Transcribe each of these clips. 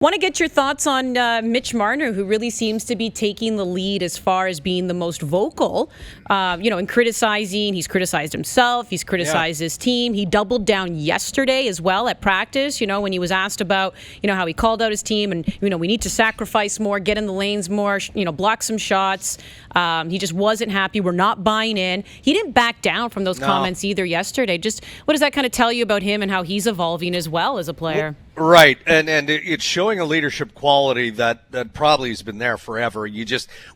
Want to get your thoughts on Mitch Marner, who really seems to be taking the lead as far as being the most vocal, in criticizing. He's criticized himself. He's criticized his team. He doubled down yesterday as well at practice, when he was asked about, how he called out his team and, we need to sacrifice more, get in the lanes more, block some shots. He just wasn't happy. We're not buying in. He didn't back down from those comments either yesterday. Just what does that kind of tell you about him and how he's evolving as well as a player? Right, and it's showing a leadership quality that probably has been there forever.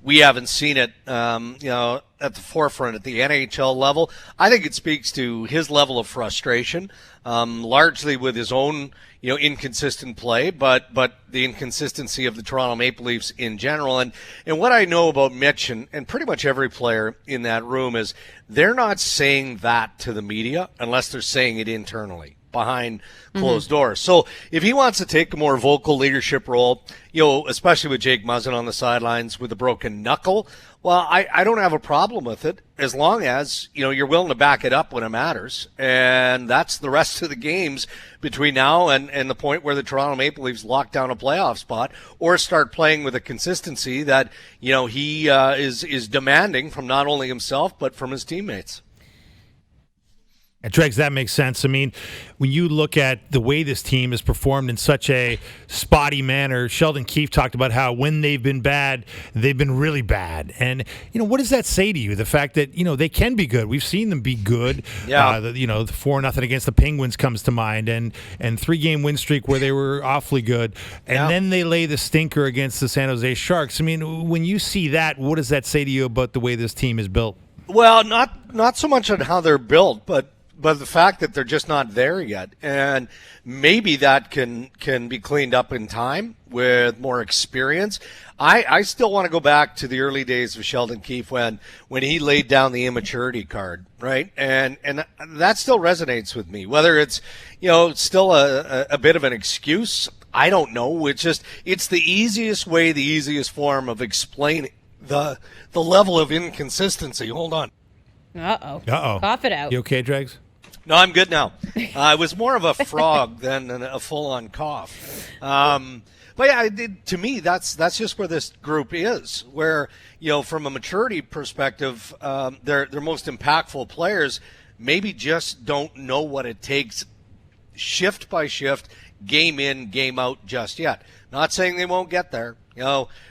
We haven't seen it, at the forefront at the NHL level. I think it speaks to his level of frustration, largely with his own, inconsistent play, but the inconsistency of the Toronto Maple Leafs in general. And what I know about Mitch and pretty much every player in that room is they're not saying that to the media unless they're saying it internally, behind closed doors. So if he wants to take a more vocal leadership role, especially with Jake Muzzin on the sidelines with a broken knuckle, well, I don't have a problem with it as long as, you're willing to back it up when it matters. And that's the rest of the games between now and the point where the Toronto Maple Leafs lock down a playoff spot or start playing with a consistency that, he is demanding from not only himself but from his teammates. Dregs, that makes sense. I mean, when you look at the way this team has performed in such a spotty manner, Sheldon Keefe talked about how when they've been bad, they've been really bad. And, what does that say to you? The fact that, they can be good. We've seen them be good. Yeah. The 4-0 against the Penguins comes to mind and 3-game win streak where they were awfully good. And then they lay the stinker against the San Jose Sharks. I mean, when you see that, what does that say to you about the way this team is built? Well, not so much on how they're built, but the fact that they're just not there yet. And maybe that can be cleaned up in time with more experience. I still want to go back to the early days of Sheldon Keefe when he laid down the immaturity card, right? And that still resonates with me. Whether it's, still a bit of an excuse, I don't know. It's the easiest way, the easiest form of explaining the level of inconsistency. Hold on. Uh-oh. Cough it out. You okay, Dregs? No, I'm good now. It was more of a frog than a full-on cough. But yeah, to me, that's just where this group is. Where from a maturity perspective, their most impactful players maybe just don't know what it takes, shift by shift, game in, game out, just yet. Not saying they won't get there.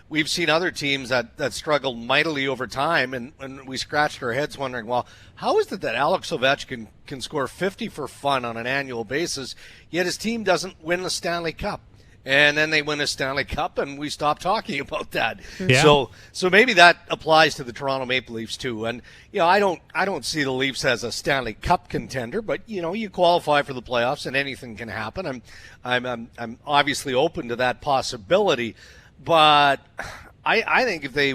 We've seen other teams that struggled mightily over time, and we scratched our heads wondering, well, how is it that Alex Ovechkin can score 50 for fun on an annual basis, yet his team doesn't win the Stanley Cup? And then they win a Stanley Cup, and we stop talking about that. Yeah. So maybe that applies to the Toronto Maple Leafs too. And I don't see the Leafs as a Stanley Cup contender, but you qualify for the playoffs, and anything can happen. I'm obviously open to that possibility. But I think if they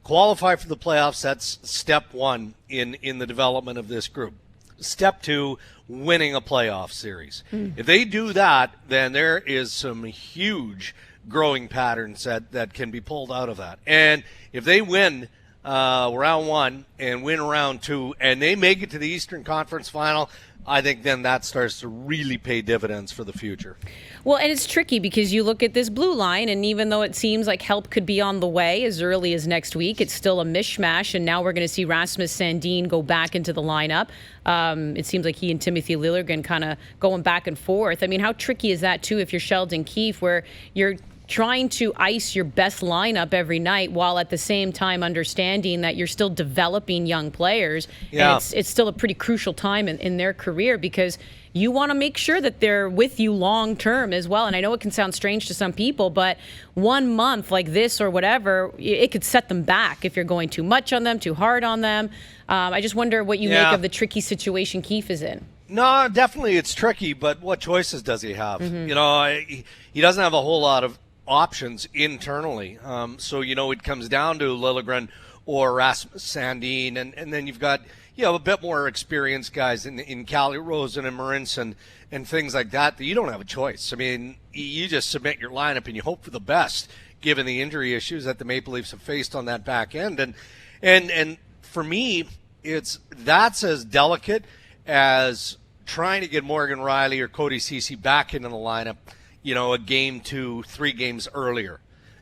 qualify for the playoffs, that's step one in the development of this group. Step two, winning a playoff series. If they do that, then there is some huge growing patterns that can be pulled out of that. And if they win round one and win round two, and they make it to the Eastern Conference Final, I think then that starts to really pay dividends for the future. Well, and it's tricky because you look at this blue line, and even though it seems like help could be on the way as early as next week, it's still a mishmash, and now we're going to see Rasmus Sandin go back into the lineup. It seems like he and Timothy Liljegren kind of going back and forth. I mean, how tricky is that, too, if you're Sheldon Keefe, where you're trying to ice your best lineup every night while at the same time understanding that you're still developing young players. Yeah. And it's still a pretty crucial time in their career because you want to make sure that they're with you long term as well. And I know it can sound strange to some people, but 1 month like this or whatever, it could set them back if you're going too much on them, too hard on them. I just wonder what you make of the tricky situation Keefe is in. No, definitely it's tricky, but what choices does he have? He doesn't have a whole lot of options internally. So it comes down to Liljegren or Rasmus Sandin, and then you've got a bit more experienced guys in Calle Rosen and Marincin and things like that you don't have a choice. I mean, you just submit your lineup and you hope for the best given the injury issues that the Maple Leafs have faced on that back end. And for me, that's as delicate as trying to get Morgan Rielly or Cody Ceci back into the lineup, a game 2, 3 games earlier.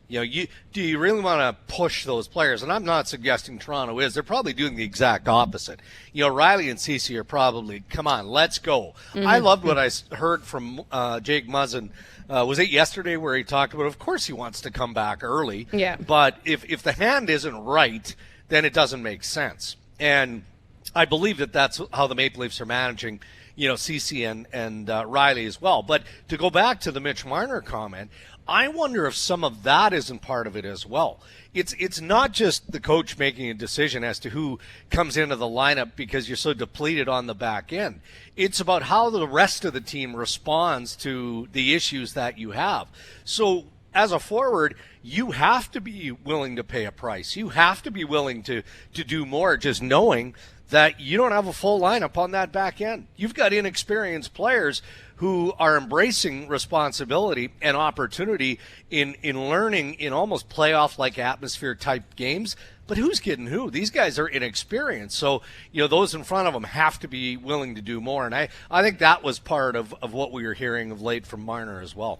Do you really want to push those players? And I'm not suggesting Toronto is. They're probably doing the exact opposite. Riley and Ceci are probably, come on, let's go. I loved what I heard from Jake Muzzin. Was it yesterday where he talked about, of course he wants to come back early. Yeah. But if the hand isn't right, then it doesn't make sense. And I believe that that's how the Maple Leafs are managing, Ceci and Riley as well. But to go back to the Mitch Marner comment, I wonder if some of that isn't part of it as well. It's not just the coach making a decision as to who comes into the lineup because you're so depleted on the back end. It's about how the rest of the team responds to the issues that you have. So as a forward, you have to be willing to pay a price. You have to be willing to do more, just knowing that you don't have a full lineup on that back end. You've got inexperienced players who are embracing responsibility and opportunity in learning in almost playoff-like atmosphere type games. But who's kidding who? These guys are inexperienced. So, those in front of them have to be willing to do more. And I think that was part of what we were hearing of late from Marner as well.